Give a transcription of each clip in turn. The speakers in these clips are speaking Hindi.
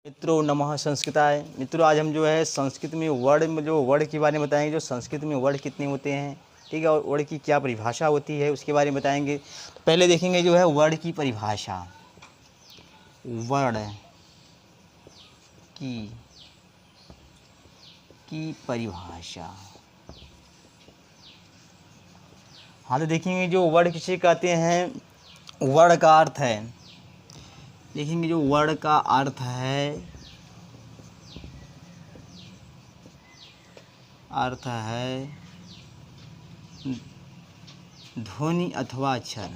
मित्रों नमः संस्कृताय। मित्रों आज हम जो है संस्कृत में वर्ड के बारे में बताएंगे। जो संस्कृत में वर्ड कितने होते हैं, ठीक है, और वर्ड की क्या परिभाषा होती है उसके बारे में बताएंगे। तो पहले देखेंगे जो है वर्ड की परिभाषा। वर्ड की परिभाषा, हाँ तो देखेंगे जो वर्ड किसे कहते हैं। वर्ड का अर्थ है, देखेंगे जो वर्ड का अर्थ है ध्वनि अथवा अक्षर।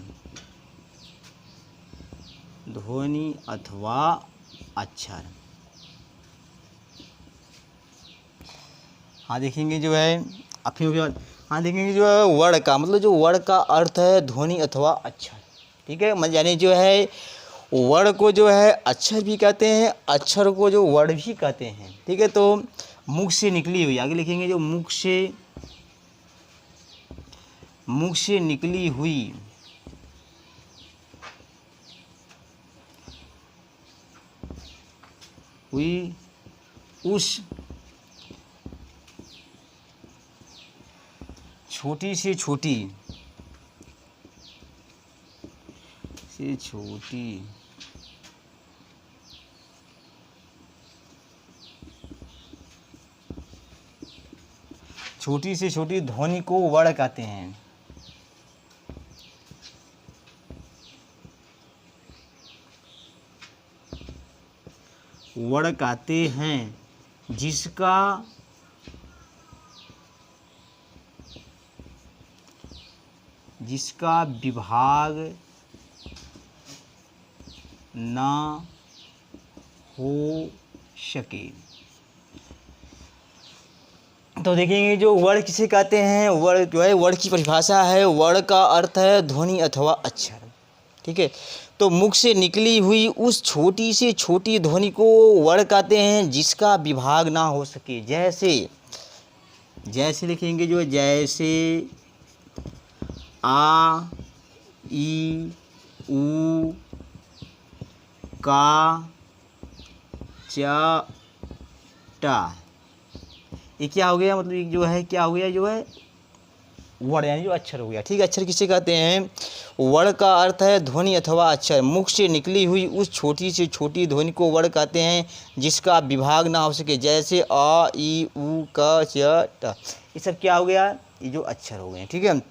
ध्वनि अथवा अक्षर, हाँ देखेंगे जो है हाँ देखेंगे जो है वर्ड का मतलब जो वर्ड का अर्थ है ध्वनि अथवा अक्षर, ठीक है। मतलब यानी जो है वर्ड को जो है अक्षर भी कहते हैं, अक्षर को जो वर्ड भी कहते हैं, ठीक है। तो मुख से निकली हुई, आगे लिखेंगे जो मुख से निकली हुई उस छोटी से छोटी ध्वनि को वर्ड कहते हैं। वर्ड कहते हैं जिसका विभाग ना हो सके। तो देखेंगे जो वर्ड किसे कहते हैं। वर्ड जो है वर्ड की परिभाषा है, वर्ड का अर्थ है ध्वनि अथवा अक्षर, ठीक है। तो मुख से निकली हुई उस छोटी से छोटी ध्वनि को वर्ड कहते हैं जिसका विभाग ना हो सके। जैसे लिखेंगे जो जैसे आ ई उ का च टा, ये क्या हो गया, मतलब जो है क्या हो गया, जो है वर्ड यानी जो अक्षर हो गया, ठीक है। अक्षर किसे कहते हैं। वर्ड का अर्थ है ध्वनि अथवा अक्षर। मुख से निकली हुई उस छोटी से छोटी ध्वनि को वर्ड कहते हैं जिसका विभाग ना हो सके। जैसे आ ई उ क च ट, ये सब क्या हो गया, ये जो अक्षर हो गए, ठीक है।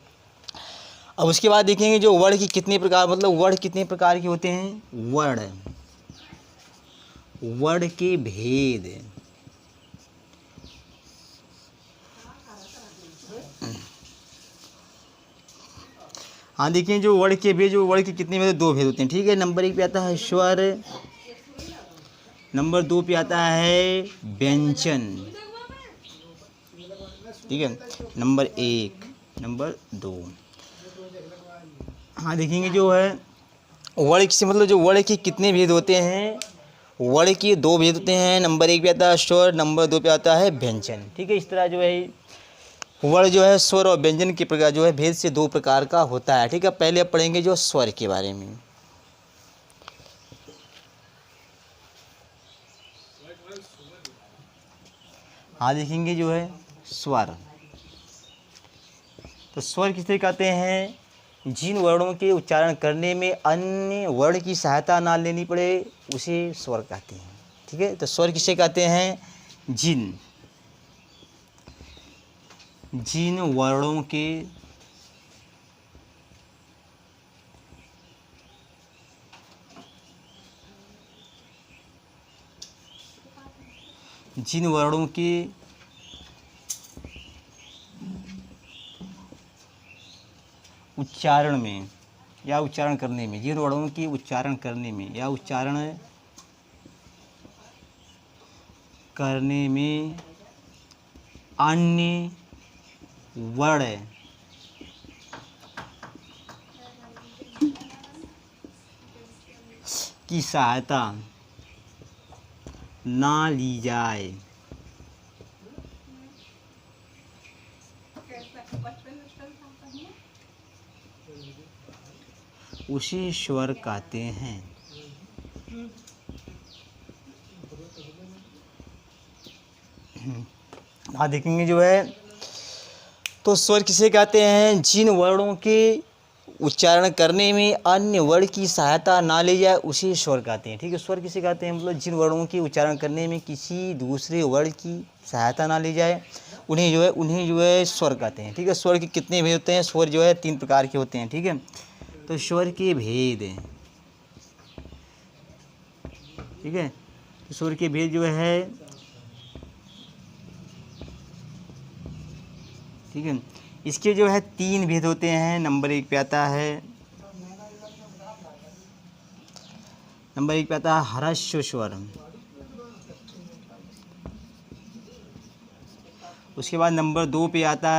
अब उसके बाद देखेंगे जो वर्ड की कितने प्रकार, मतलब वर्ड कितने प्रकार के होते हैं। वर्ड के भेद, हाँ देखिए जो वर्ड के भेद, जो वर्ड के कितने भेद, दो भेद होते हैं, ठीक है। नंबर 1 पे आता है स्वर, नंबर 2 पे आता है व्यंजन, ठीक है। नंबर 1, नंबर 2, हाँ देखेंगे जो है वर्ड से मतलब जो वर्ड के कितने भेद होते हैं। वर्ड के 2 भेद होते हैं। नंबर 1 पे आता है स्वर, नंबर 2 पे आता है व्यंजन, ठीक है। इस तरह जो है वर्ड जो है स्वर और व्यंजन के प्रकार जो है भेद से 2 प्रकार का होता है, ठीक है। पहले अब पढ़ेंगे जो स्वर के बारे में। हाँ देखेंगे जो है स्वर, तो स्वर किसे कहते हैं। जिन वर्णों के उच्चारण करने में अन्य वर्ण की सहायता ना लेनी पड़े उसे स्वर कहते हैं, ठीक है। तो स्वर किसे कहते हैं। जिन वर्णों के उच्चारण में या उच्चारण करने में, जिन वर्णों के उच्चारण करने में या उच्चारण करने में अन्य वर्ण की सहायता ना ली जाए उसे स्वर कहते हैं। हाँ देखेंगे जो है, तो स्वर किसे कहते हैं, जिन वर्णों के उच्चारण करने में अन्य वर्ण की सहायता ना ली जाए उसे स्वर कहते हैं। ठीक है, स्वर किसे कहते हैं, मतलब जिन वर्णों के उच्चारण करने में किसी दूसरे वर्ण की सहायता ना ली जाए उन्हें जो है स्वर कहते हैं। ठीक है, स्वर के कितने भेद होते हैं, स्वर जो है 3 प्रकार के होते हैं। ठीक है, तो स्वर के भेद, ठीक है, तो स्वर के भेद जो है, ठीक है, इसके जो है 3 भेद होते हैं। नंबर 1 पे आता है, ह्रस्व स्वर। उसके बाद नंबर 2 पे आता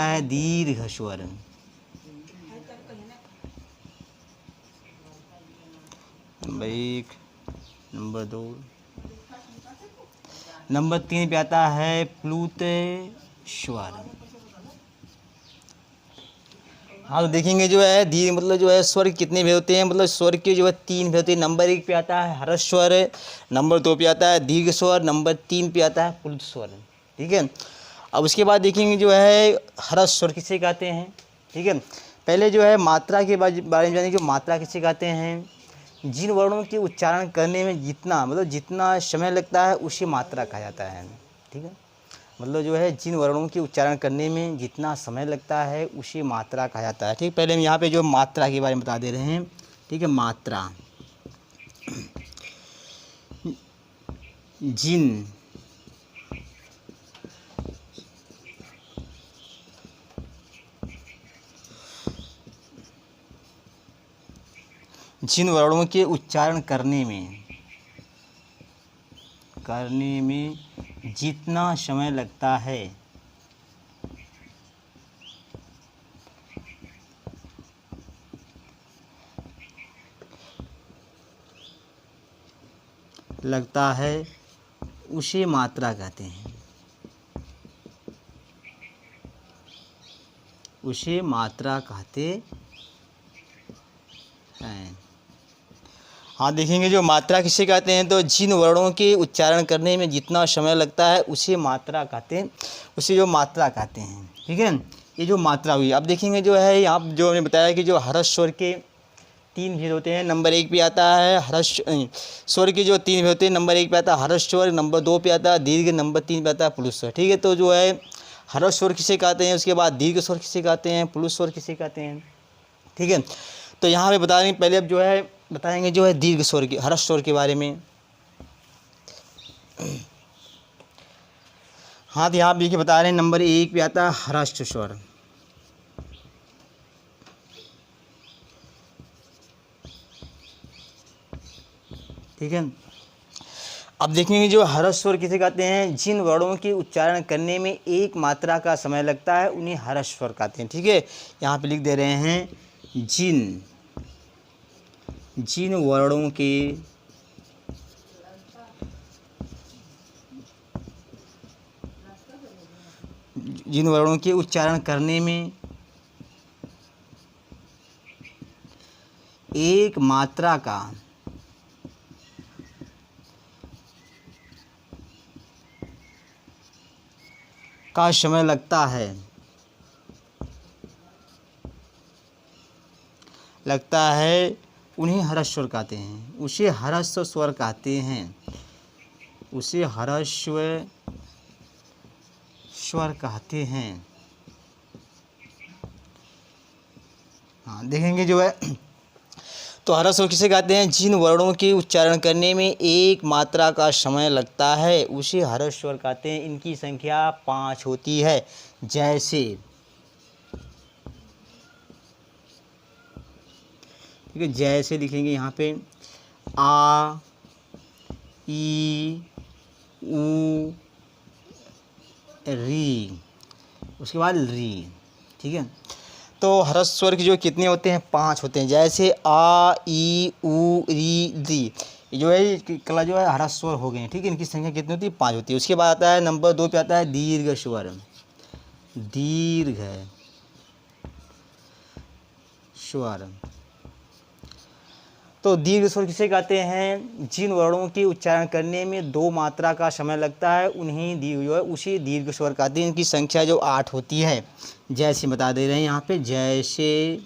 है, दीर्घ स्वर। नंबर 1, नंबर 2, नंबर 3 पे आता है प्लुत स्वर। हाँ तो देखेंगे जो है दीर्घ मतलब जो है स्वर कितने भेद होते हैं, मतलब स्वर के जो है 3 भेद होते हैं। नंबर 1 पे आता है ह्रस्व स्वर, नंबर 2 पे आता है दीर्घ स्वर, नंबर 3 पे आता है प्लुत स्वर। ठीक है, अब उसके बाद देखेंगे जो है ह्रस्व स्वर किसे कहते हैं। ठीक है, पहले जो है मात्रा के बारे में जानेंगे, जो मात्रा किसे कहते हैं, जिन वर्णों के उच्चारण करने में जितना समय लगता है उसे मात्रा कहा जाता है। ठीक है, मतलब जो है जिन वर्णों के उच्चारण करने में जितना समय लगता है उसे मात्रा कहा जाता है। ठीक, पहले हम यहाँ पे जो मात्रा के बारे में बता दे रहे हैं। ठीक है, मात्रा, जिन वर्णों के उच्चारण करने में जितना समय लगता है उसे मात्रा कहते हैं, उसे मात्रा कहते हैं। हाँ देखेंगे जो मात्रा किसे कहते हैं, तो जिन वर्णों के उच्चारण करने में जितना समय लगता है उसे मात्रा कहते हैं, उसे जो मात्रा कहते हैं। ठीक है, ये जो मात्रा हुई। अब देखेंगे जो है यहाँ जो हमने बताया कि जो ह्रस्व स्वर के 3 भेद होते हैं। नंबर 1 पे आता है ह्रस्व स्वर के जो 3 भेद होते हैं। नंबर 1 पे आता है ह्रस्व स्वर, नंबर 2 पे आता है दीर्घ, नंबर 3 पे आता है प्लुत स्वर। ठीक है, तो जो है ह्रस्व स्वर किसे कहते हैं, उसके बाद दीर्घ स्वर किसे कहते हैं, प्लुत स्वर किसे कहते हैं। ठीक है, तो यहाँ पे बता देंगे, पहले अब जो है बताएंगे जो है दीर्घ स्वर के, ह्रस्व स्वर के बारे में। हाँ तो यहाँ देखिए बता रहे हैं, नंबर 1 पे आता है ह्रस्व स्वर। ठीक है, अब देखेंगे जो ह्रस्व स्वर किसे कहते हैं, जिन वर्णों के उच्चारण करने में एक मात्रा का समय लगता है उन्हें ह्रस्व स्वर कहते हैं। ठीक है, यहाँ पे लिख दे रहे हैं, जिन वर्णों के उच्चारण करने में एक मात्रा का समय लगता है उन्हें ह्रस्व स्वर कहते हैं, उसे ह्रस्व स्वर कहते हैं, उसे ह्रस्व स्वर कहते हैं। हाँ देखेंगे जो है, तो ह्रस्व स्वर किसे कहते हैं, जिन वर्णों के उच्चारण करने में एक मात्रा का समय लगता है उसे ह्रस्व स्वर कहते हैं। इनकी संख्या 5 होती है। जैसे, ठीक है, जैसे लिखेंगे यहाँ पे आ, ई, ऊ, री, उसके बाद री। ठीक है, तो ह्रस्व स्वर के जो कितने होते हैं, 5 होते हैं। जैसे आ, ई, ऊ, री, री, जो है कला जो है ह्रस्व स्वर हो गए हैं। ठीक है, इनकी संख्या कितनी होती है, 5 होती है। उसके बाद आता है नंबर 2 पे आता है दीर्घ स्वर, दीर्घ स्वर। तो दीर्घ स्वर किसे कहते हैं? जिन वर्णों के उच्चारण करने में 2 मात्रा का समय लगता है उन्हीं दीर्घ जो है उसी दीर्घ स्वर कहते हैं। इनकी संख्या जो 8 होती है, जैसे बता दे रहे हैं यहाँ पे, जैसे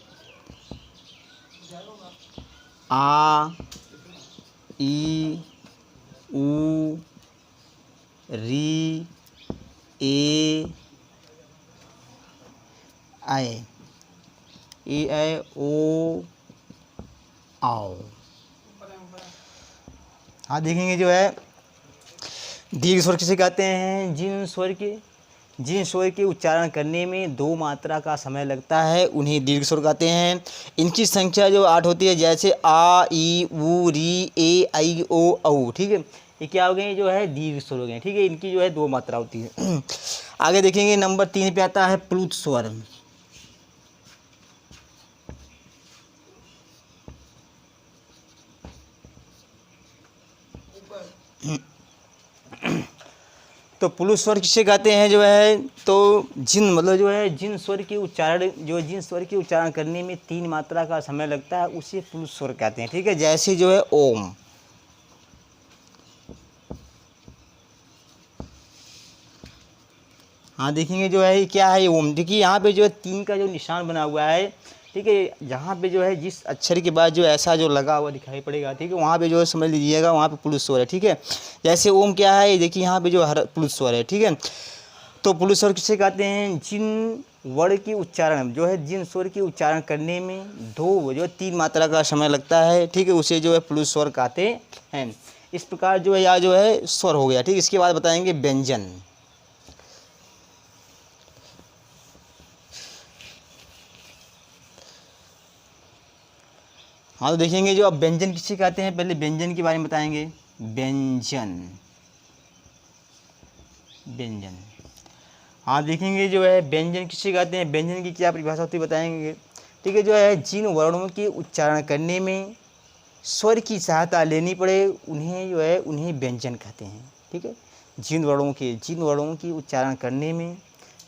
आ, ई, उ, री, ए, आए, ए, ऐ, ओ, आओ। हाँ देखेंगे जो है दीर्घ स्वर किसे कहते हैं? जिन स्वर के उच्चारण करने में 2 मात्रा का समय लगता है उन्हें दीर्घ स्वर कहते हैं। इनकी संख्या जो 8 होती है, जैसे आ, ई, उ, री, ए, ऐ, ओ, औ। ठीक है, ये क्या हो गए? जो है दीर्घ स्वर हो गए। ठीक है, इनकी जो है 2 मात्रा होती है। आगे देखेंगे नंबर 3 पे आता है प्लुत स्वर। तो प्लुत स्वर किसे कहते हैं? जो है तो जिन स्वर के उच्चारण करने में 3 मात्रा का समय लगता है उसे प्लुत स्वर कहते हैं। ठीक है, जैसे जो है ओम। हाँ देखेंगे जो है क्या है ओम। देखिए यहाँ पे जो है 3 का जो निशान बना हुआ है, ठीक है, जहाँ पे जो है जिस अक्षर के बाद जो ऐसा जो लगा हुआ दिखाई पड़ेगा, ठीक है, वहाँ पे जो है समझ लीजिएगा वहाँ पे प्लुत स्वर है। ठीक है, जैसे ओम क्या है, देखिए यहाँ पे जो हर प्लुत स्वर है। ठीक है, तो प्लुत स्वर किसे कहते हैं? जिन स्वर के उच्चारण करने में 3 मात्रा का समय लगता है, ठीक है, उसे जो है प्लुत स्वर कहते हैं। इस प्रकार जो है या जो है स्वर हो गया। ठीक, इसके बाद बताएंगे व्यंजन। हाँ तो देखेंगे जो अब व्यंजन किसे कहते हैं, पहले व्यंजन के बारे में बताएंगे। व्यंजन हाँ देखेंगे जो है व्यंजन किसे कहते हैं, व्यंजन की क्या परिभाषा होती है बताएंगे। ठीक है, जो है जिन वर्णों के उच्चारण करने में स्वर की सहायता लेनी पड़े उन्हें व्यंजन कहते हैं। ठीक है, जिन वर्णों की उच्चारण करने में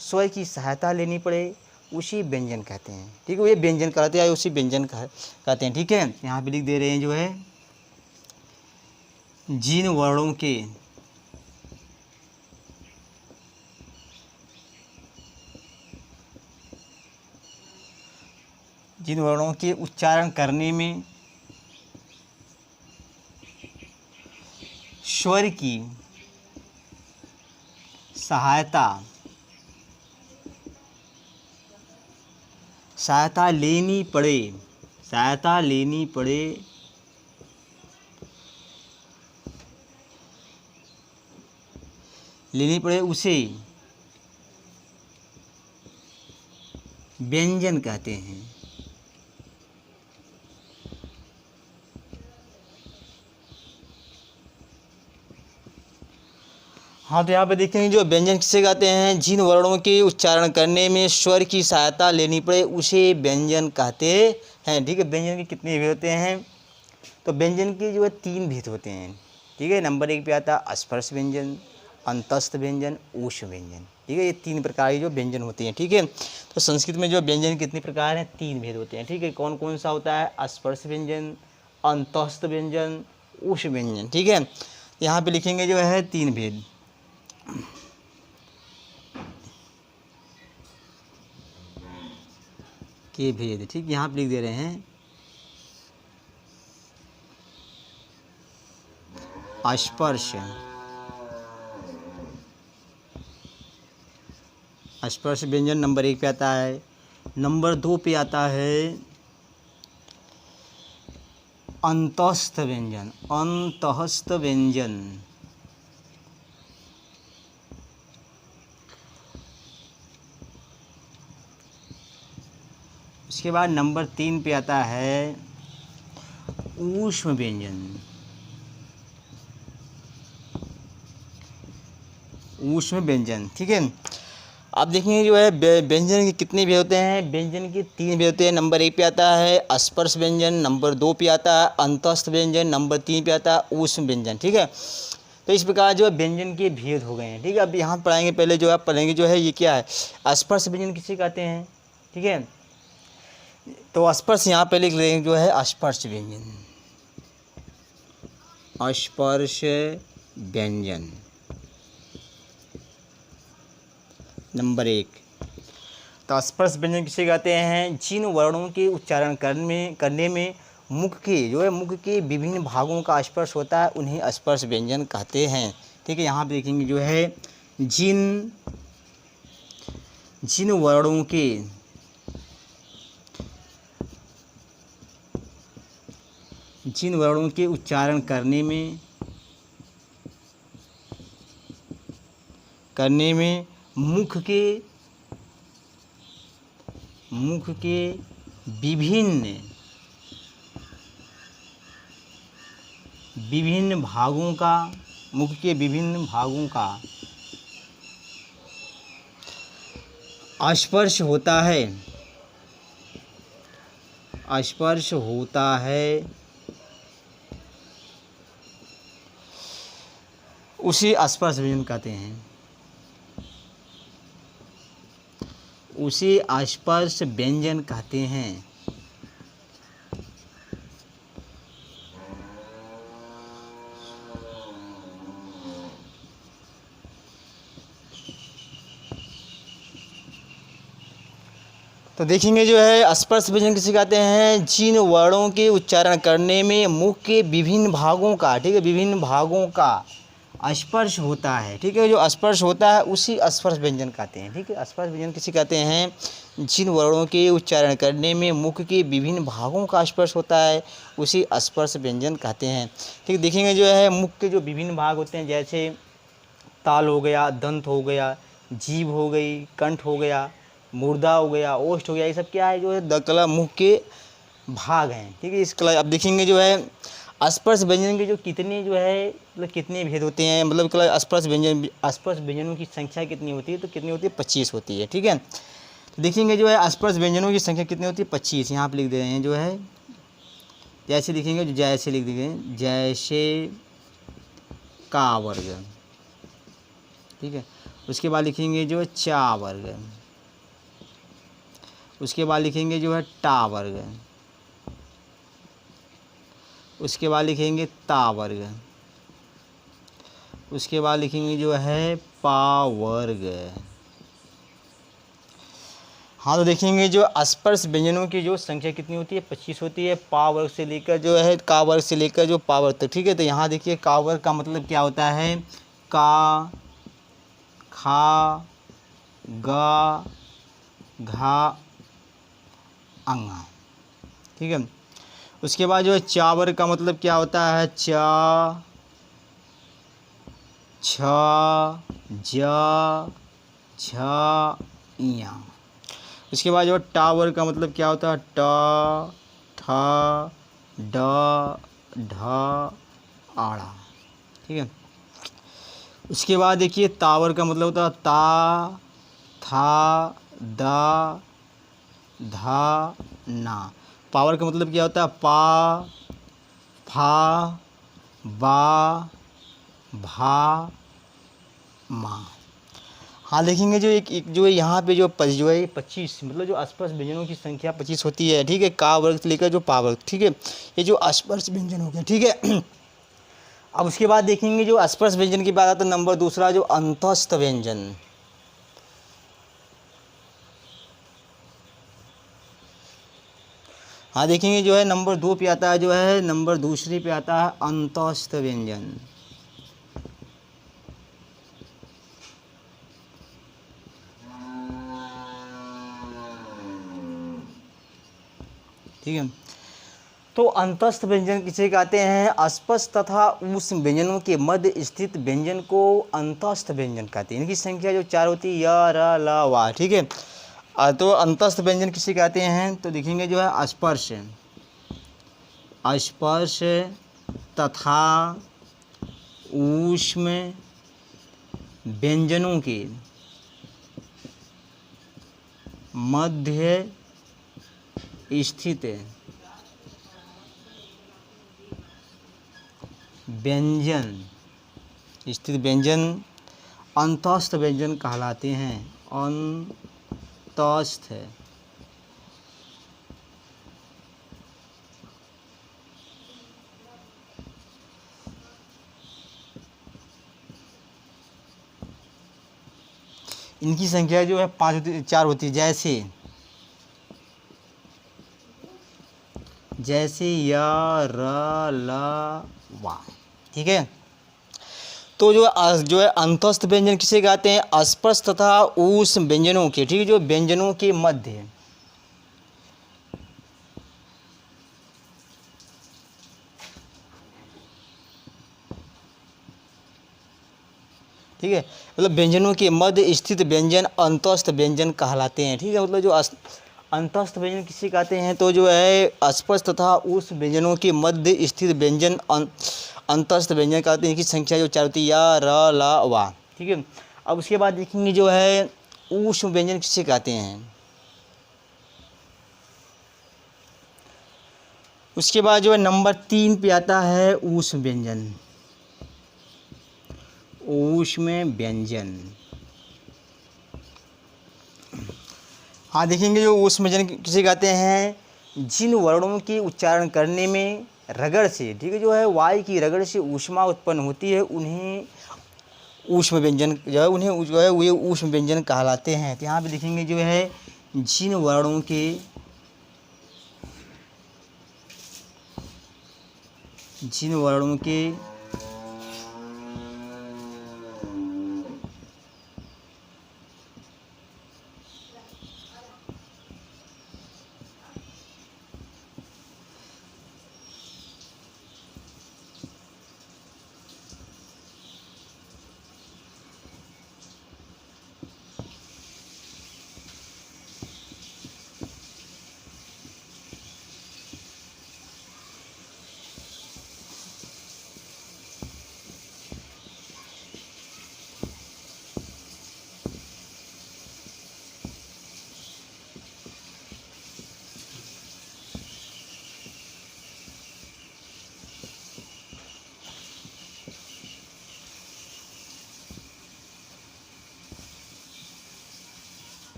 स्वर की सहायता लेनी पड़े उसी व्यंजन कहते हैं। ठीक है, वो ये व्यंजन कहते हैं, उसी व्यंजन कहते हैं। ठीक है, यहाँ पे लिख दे रहे हैं जो है जिन वर्णों के उच्चारण करने में स्वर की सहायता लेनी पड़े उसे व्यंजन कहते हैं। हाँ तो यहाँ पे देखेंगे जो व्यंजन किसे कहते हैं, जिन वर्णों के उच्चारण करने में स्वर की सहायता लेनी पड़े उसे व्यंजन कहते हैं। ठीक है, व्यंजन के कितने भेद होते हैं? तो व्यंजन के जो है 3 भेद होते हैं। ठीक है, नंबर 1 पे आता है स्पर्श व्यंजन, अंतस्थ व्यंजन, ऊष्म व्यंजन। ठीक है, ये 3 प्रकार के जो व्यंजन होते हैं। ठीक है, तो संस्कृत में जो व्यंजन कितने प्रकार हैं? 3 भेद होते हैं। ठीक है, कौन कौन सा होता है? स्पर्श व्यंजन, अंतस्थ व्यंजन, ऊष्म व्यंजन। ठीक है, यहाँ पे लिखेंगे जो है 3 भेद। के भेद। ठीक, यहाँ पे लिख दे रहे हैं स्पर्श व्यंजन नंबर 1 पे आता है। नंबर 2 पे आता है अंतस्थ व्यंजन। उसके बाद नंबर 3 पे आता है ऊष्म व्यंजन। ठीक है, आप देखेंगे जो है व्यंजन के कितने भेद होते हैं? व्यंजन के 3 भेद होते हैं। नंबर 1 पे आता है स्पर्श व्यंजन, नंबर 2 पे आता है अंतस्थ व्यंजन, नंबर 3 पे आता है ऊष्म व्यंजन। ठीक है, तो इस प्रकार जो व्यंजन के भेद हो गए हैं। ठीक है, अब यहाँ पढ़ाएंगे, पहले जो आप पढ़ेंगे जो है ये क्या है, स्पर्श व्यंजन किसे कहते हैं। ठीक है, तो स्पर्श यहाँ पे लिख लेंगे जो है स्पर्श व्यंजन। अस्पर्श व्यंजन। नंबर 1, तो स्पर्श व्यंजन किसे कहते हैं? जिन वर्णों के उच्चारण करने में मुख के विभिन्न भागों का स्पर्श होता है उन्हें स्पर्श व्यंजन कहते हैं। ठीक है, यहाँ पे देखेंगे जो है जिन वर्णों के उच्चारण करने में मुख के विभिन्न भागों का स्पर्श होता है उसे स्पर्श व्यंजन कहते हैं। उसे स्पर्श व्यंजन कहते हैं। तो देखेंगे जो है स्पर्श व्यंजन किसे कहते हैं? जिन वर्णों के उच्चारण करने में मुख के विभिन्न भागों का, ठीक है, विभिन्न भागों का स्पर्श होता है। ठीक है, जो स्पर्श होता है उसी स्पर्श व्यंजन कहते हैं। ठीक है, स्पर्श व्यंजन किसे कहते हैं? जिन वर्णों के उच्चारण करने में मुख के विभिन्न भागों का स्पर्श होता है उसी स्पर्श व्यंजन कहते हैं। ठीक, देखेंगे जो है मुख के जो विभिन्न भाग होते हैं, जैसे ताल हो गया, दंत हो गया, जीभ हो गई, कंठ हो गया, मुर्दा हो गया, ओष्ठ हो गया, ये सब क्या है? जो है कला मुख के भाग हैं। ठीक है, इस कला अब देखेंगे जो है स्पर्श व्यंजन के जो कितने जो है मतलब कितने भेद होते हैं, मतलब कला स्पर्श व्यंजनों की संख्या कितनी होती है? तो कितनी होती है? 25 होती है। ठीक है, देखेंगे जो है स्पर्श व्यंजनों की संख्या कितनी होती है? 25। यहाँ पे लिख दे रहे हैं जो है, जैसे लिखेंगे जैसे लिख देंगे, जैसे का वर्ग। ठीक है, उसके बाद लिखेंगे जो है चा वर्ग, उसके बाद लिखेंगे जो है टा वर्ग, उसके बाद लिखेंगे ता वर्ग, उसके बाद लिखेंगे जो है पा वर्ग। हाँ, तो देखेंगे जो स्पर्श व्यंजनों की जो संख्या कितनी होती है? 25 होती है, पा वर्ग से लेकर जो है का वर्ग से लेकर जो पा वर्ग तक। ठीक है, तो यहाँ देखिए का वर्ग का मतलब क्या होता है? का, खा, गा, घा, अंगा। ठीक है, उसके बाद जो है चा वर्ग का मतलब क्या होता है? चा, छ, जा, झ, इया। उसके बाद जो टा वर्ग का मतलब क्या होता है? टा, ठा, डा, ढा, आड़ा। ठीक है, उसके बाद देखिए ता वर्ग का मतलब होता है ता, था, दा, धा, ना। पावर का मतलब क्या होता है? पा, फा, बा, भा, मा। हाँ, देखेंगे जो एक जो है यहाँ पे जो है 25, मतलब जो स्पर्श व्यंजनों की संख्या 25 होती है। ठीक है, का वर्ग से लेकर जो पा वर्ग। ठीक है, ये जो स्पर्श व्यंजन हो गया। ठीक है, अब उसके बाद देखेंगे जो स्पर्श व्यंजन की बात आती है नंबर दूसरा जो अंतस्थ व्यंजन। हाँ, देखेंगे जो है नंबर 2 पे आता है, जो है नंबर दूसरे पे आता है अंतस्थ व्यंजन। ठीक है, तो अंतस्थ व्यंजन किसे कहते हैं? स्पर्श तथा उस व्यंजनों के मध्य स्थित व्यंजन को अंतस्थ व्यंजन कहते हैं। इनकी संख्या जो 4 होती है, य, र, ल, वा। ठीक है, तो अंतस्थ व्यंजन किसे कहते हैं? तो देखेंगे जो है स्पर्श तथा ऊष्म व्यंजनों के मध्य स्थित व्यंजन अंतस्थ व्यंजन कहलाते हैं। अंतस्थ इनकी संख्या जो है 5 होती 4 होती है। जैसे य र ल वा। ठीक है। तो जो है अंतस्थ व्यंजन किसे कहते हैं? स्पर्श तथा उष्ण व्यंजनों के, ठीक है, जो व्यंजनों के मध्य, ठीक है, मतलब व्यंजनों के मध्य स्थित व्यंजन अंतस्थ व्यंजन कहलाते हैं। ठीक है, मतलब जो अंतस्थ व्यंजन किसे कहते हैं? तो जो है स्पर्श तथा उस व्यंजनों के मध्य स्थित व्यंजन अंतस्थ व्यंजन कहते हैं, की संख्या जो 4 होती है, या र ल वा। ठीक है। अब उसके बाद देखेंगे जो है ऊष्म व्यंजन किसे कहते हैं। उसके बाद जो है नंबर 3 पे आता है ऊष्म व्यंजन। ऊष्म व्यंजन, हाँ देखेंगे जो ऊष्म व्यंजन किसे कहते हैं? जिन वर्णों के उच्चारण करने में रगड़ से, ठीक है, जो है वायु की रगड़ से ऊष्मा उत्पन्न होती है, उन्हें ऊष्म व्यंजन जो है, उन्हें जो है वे ऊष्म व्यंजन कहलाते हैं। तो यहाँ पे देखेंगे जो है जिन वर्णों के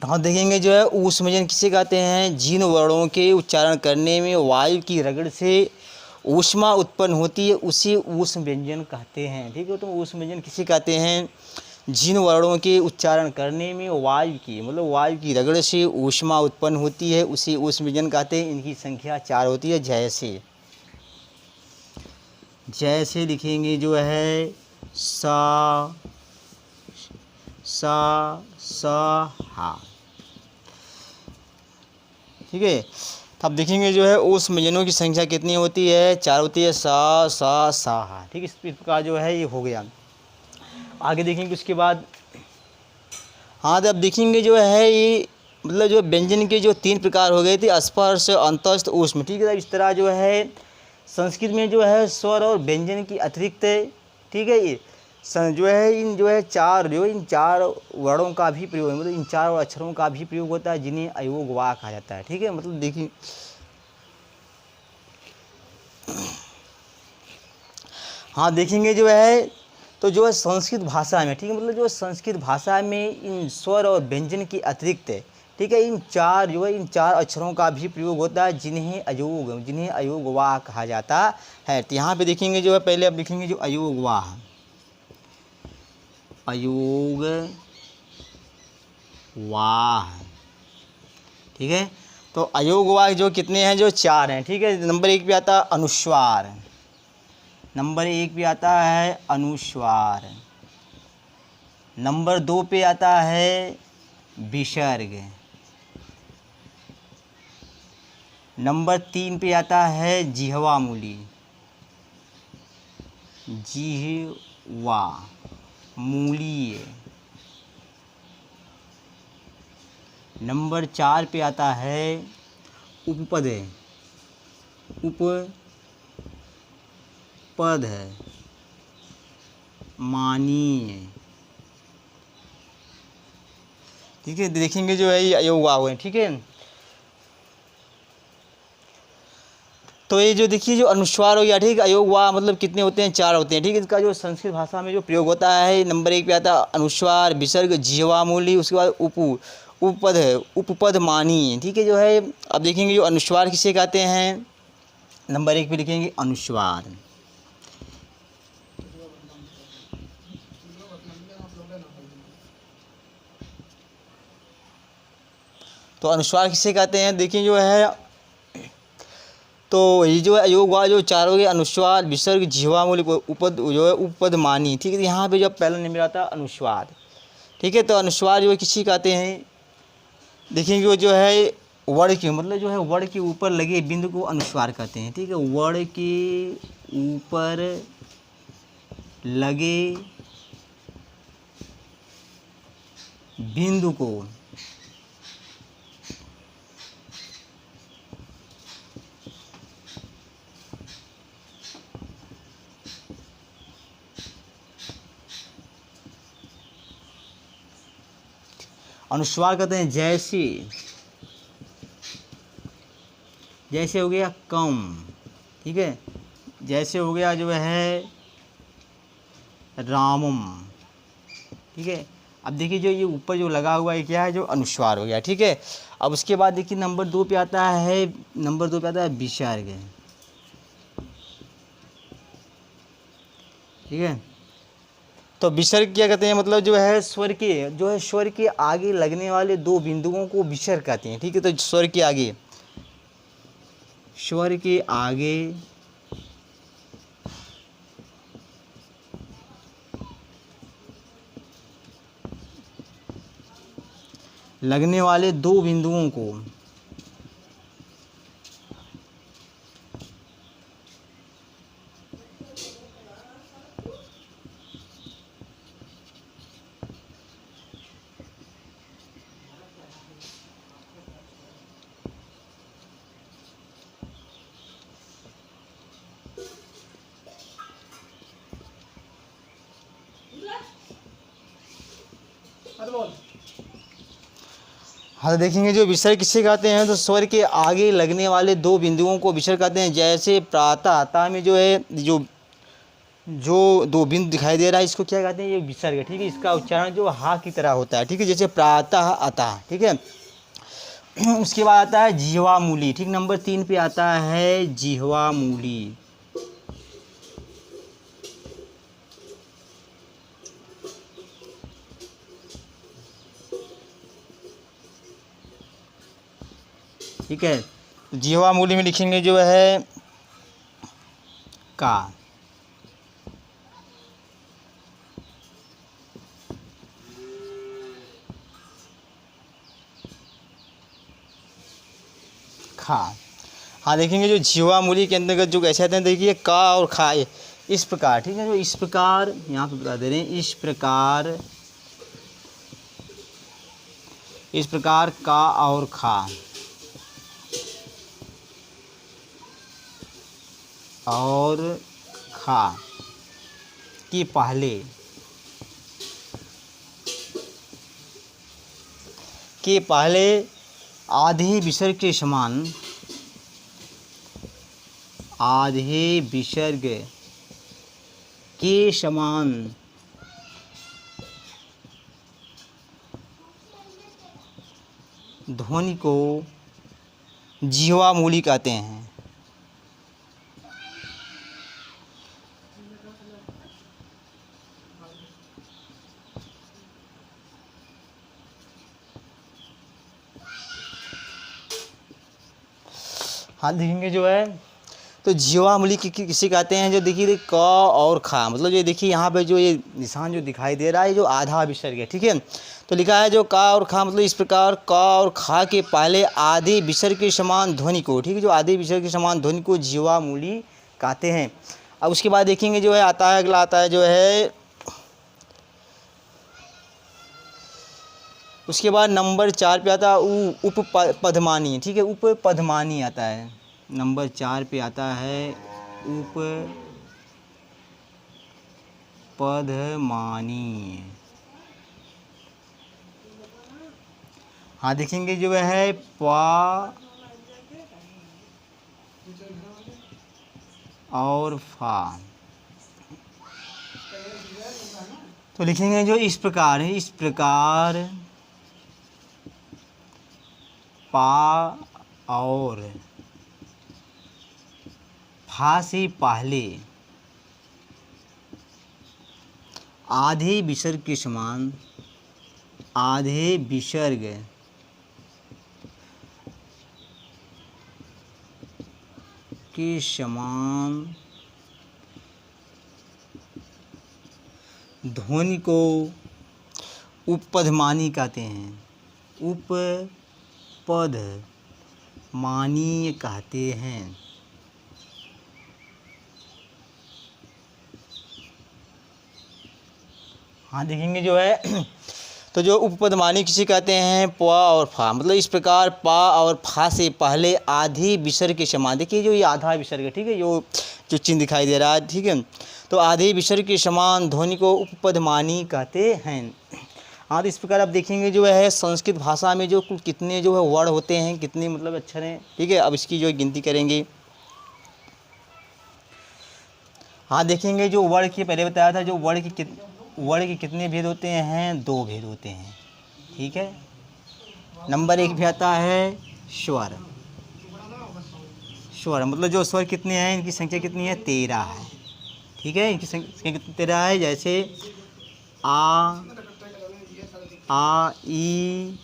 हाँ देखेंगे जो है ऊष्म व्यंजन किसे कहते हैं? जिन वर्णों के उच्चारण करने में वायु की रगड़ से ऊष्मा उत्पन्न होती है, उसे ऊष्म व्यंजन कहते हैं। ठीक है, तो ऊष्म व्यंजन किसे कहते हैं? जिन वर्णों के उच्चारण करने में वायु की, मतलब वायु की रगड़ से ऊष्मा उत्पन्न होती है, उसे ऊष्म व्यंजन कहते हैं। इनकी संख्या 4 होती है। जैसे लिखेंगे जो है सा हा। ठीक है, तो अब देखेंगे जो है उस व्यंजनों की संख्या कितनी होती है? 4 होती है। सा हा। ठीक है, इस प्रकार जो है ये हो गया। आगे देखेंगे उसके बाद, हाँ तो अब देखेंगे जो है ये मतलब जो व्यंजन के जो 3 प्रकार हो गए थे, स्पर्श, अंतस्थ, ऊष्म। ठीक है, इस तरह जो है संस्कृत में जो है स्वर और व्यंजन की अतिरिक्त, ठीक है, ये जो है इन चार वर्णों का भी प्रयोग, मतलब इन 4 अक्षरों का भी प्रयोग होता है, जिन्हें अयोग वाक कहा जाता है। ठीक है, मतलब देखिए हाँ देखेंगे जो है तो जो है संस्कृत भाषा में, ठीक है, मतलब जो संस्कृत भाषा में इन स्वर और व्यंजन की अतिरिक्त, ठीक है, इन 4 अक्षरों का भी प्रयोग होता है, जिन्हें अयोग वाह कहा जाता है। तो यहाँ पे देखेंगे जो है पहले अब लिखेंगे जो अयोग वाह। ठीक है, तो अयोग वाह जो कितने हैं? जो 4 हैं। ठीक है, नंबर 1 पे आता है अनुस्वार, नंबर 2 पे आता है विसर्ग, नंबर 3 पे आता है जिह्वा मूलीय, नंबर 4 पे आता है उपपद मानीय। ठीक है, देखेंगे जो है ये अयोग वाह हुए। ठीक है, तो ये जो देखिए जो अनुस्वार हो गया, ठीक है, अयोग वाह मतलब कितने होते हैं? 4 होते हैं। ठीक है, इसका जो संस्कृत भाषा में जो प्रयोग होता है, नंबर 1 पे आता है अनुस्वार, विसर्ग, जिह्वा मूली, उसके बाद उपपद है, उपपद मानी, ठीक है जो है। अब देखेंगे जो अनुस्वार किसे कहते हैं, नंबर 1 पे लिखेंगे अनुस्वार। तो अनुस्वार किसे कहते हैं, देखिए जो है, तो ये जो है योग हुआ जो चार हो गए, अनुस्वार, विसर्ग, जिह्वा मूल, उपपद जो है उपपद मानी, ठीक है। यहाँ पे जो पहला नंबर आता है अनुस्वार, ठीक है। तो अनुस्वार जो है किसी कहते हैं, देखेंगे वो जो है वर्ण के, मतलब जो है वर्ण के ऊपर लगे बिंदु को अनुस्वार कहते हैं, ठीक है। वर्ण के ऊपर लगे बिंदु को अनुस्वार कहते हैं। जैसे हो गया कम, ठीक है। जैसे हो गया जो है रामम, ठीक है। अब देखिए जो ये ऊपर जो लगा हुआ है क्या है, जो अनुस्वार हो गया, ठीक है। अब उसके बाद देखिए नंबर 2 पे आता है, नंबर 2 पे आता है विसर्ग, ठीक है। तो विसर्ग क्या कहते हैं, मतलब जो है स्वर के, जो है स्वर के आगे लगने वाले दो बिंदुओं को विसर्ग कहते हैं, ठीक है। तो स्वर के आगे, स्वर के आगे लगने वाले दो बिंदुओं को हाँ, देखेंगे जो विसर्ग किससे कहते हैं, तो स्वर के आगे लगने वाले दो बिंदुओं को विसर्ग कहते हैं। जैसे प्रातः, ता में जो है जो जो दो बिंदु दिखाई दे रहा है, इसको क्या कहते हैं, ये विसर्ग है, ठीक है। इसका उच्चारण जो हा की तरह होता है, ठीक है। जैसे प्रातः अतः, ठीक है। उसके बाद आता है जिह्वा मूली, ठीक। नंबर 3 पे आता है जिह्वा मूली, ठीक है। जिह्वा मूली में लिखेंगे जो है का, खा। हाँ, देखेंगे जो जिह्वा मूली के अंतर्गत जो कैसे आते हैं, देखिए का और खा इस प्रकार, ठीक है। जो इस प्रकार यहाँ पे बता दे रहे हैं, इस प्रकार का और खा और खा के पहले आधे विसर्ग के समान, आधे विसर्ग के समान ध्वनि को जिह्वा मूली कहते हैं। हाँ, देखेंगे जो है, तो जिह्वा मूली किसे कहते हैं, जो देखिए क और खा, मतलब ये देखिए यहाँ पे जो ये निशान जो दिखाई दे रहा है, जो आधा विसर्ग है, ठीक है। तो लिखा है जो का और खा, मतलब इस प्रकार का और खा के पहले आधे विसर्ग के समान ध्वनि को, ठीक है। जो आधे विसर्ग के समान ध्वनि को जिह्वा मूली कहते हैं। अब उसके बाद देखेंगे जो है आता है, अगला आता है जो है, उसके बाद नंबर 4 पे आता है उपपदमानी, ठीक है। उपपदमानी आता है, नंबर 4 पे आता है उपपदमानी। हाँ, देखेंगे जो है पा और फा, तो लिखेंगे जो इस प्रकार है, इस प्रकार पा और फा से पहले आधे विसर्ग के समान, आधे विसर्ग के समान ध्वनि को उपपदमानी कहते हैं। उपपदमानी कहते हैं। हाँ देखेंगे जो है तो जो उपपदमानी किसे कहते हैं, प और फा, मतलब इस प्रकार पा और फा से पहले आधी विसर्ग के समान, देखिए जो ये आधा विसर्ग है, ठीक है, जो चिन्ह दिखाई दे रहा है, ठीक है, तो आधे विसर्ग के समान ध्वनि को उपपदमानी कहते हैं। हाँ तो इस प्रकार आप देखेंगे जो है संस्कृत भाषा में जो कुल कितने जो है वर्ण होते हैं, कितने मतलब अक्षर हैं, ठीक है, अब इसकी जो गिनती करेंगे। हाँ देखेंगे जो वर्ण की पहले बताया था, जो वर्ण के कितने भेद होते हैं, 2 भेद होते हैं, ठीक है। नंबर 1 भी आता है स्वर। स्वर मतलब जो स्वर कितने हैं, इनकी संख्या कितनी है, 13 है, ठीक है, इनकी संख्या कितनी 13 है, जैसे आ, ई,